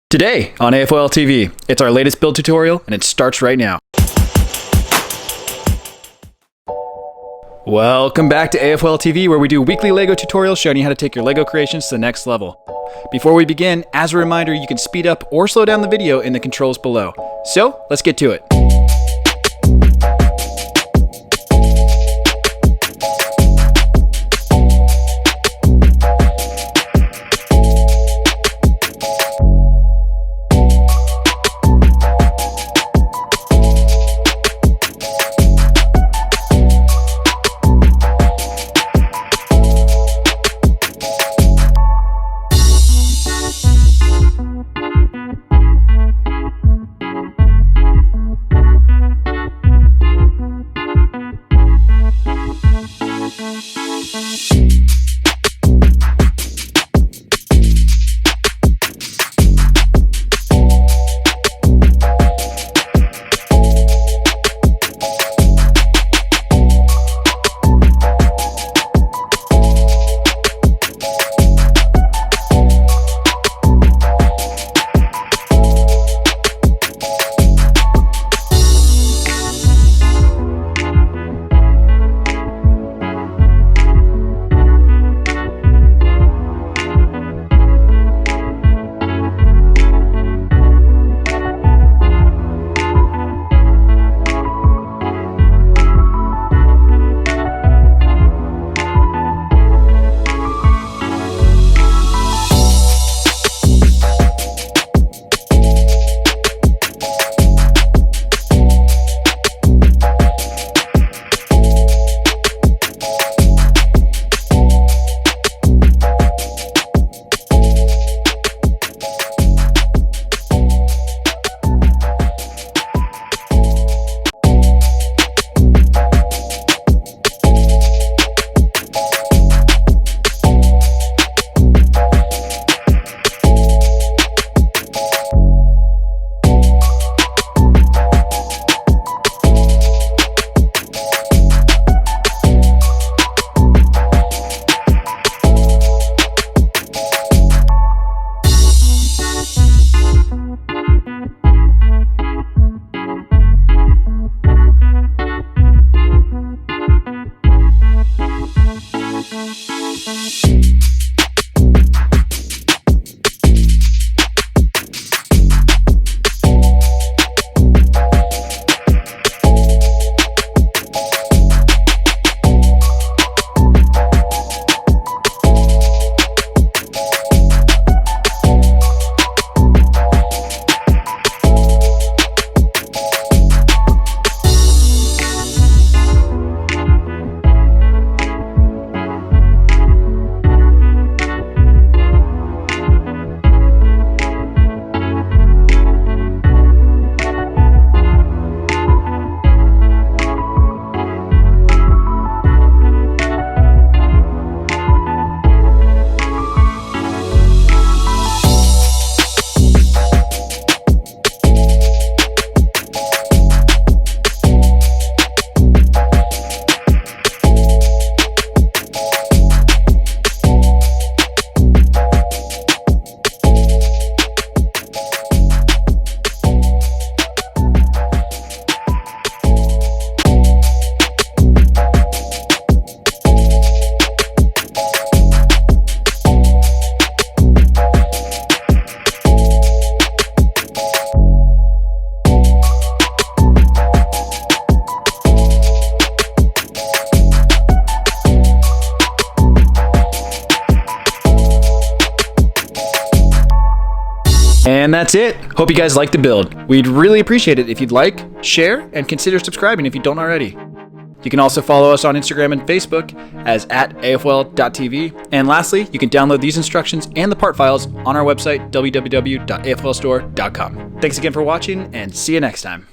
Today on AFOL TV, it's our latest build tutorial and it starts right now. Welcome back to AFOL TV, where we do weekly LEGO tutorials showing you how to take your LEGO creations to the next level. Before we begin, as a reminder, you can speed up or slow down the video in the controls below. So let's get to it. And that's it. Hope you guys liked the build. We'd really appreciate it if you'd like, share, and consider subscribing if you don't already. You can also follow us on Instagram and Facebook as @AFOL.TV. And lastly, you can download these instructions and the part files on our website, www.afolstore.com. Thanks again for watching, and see you next time.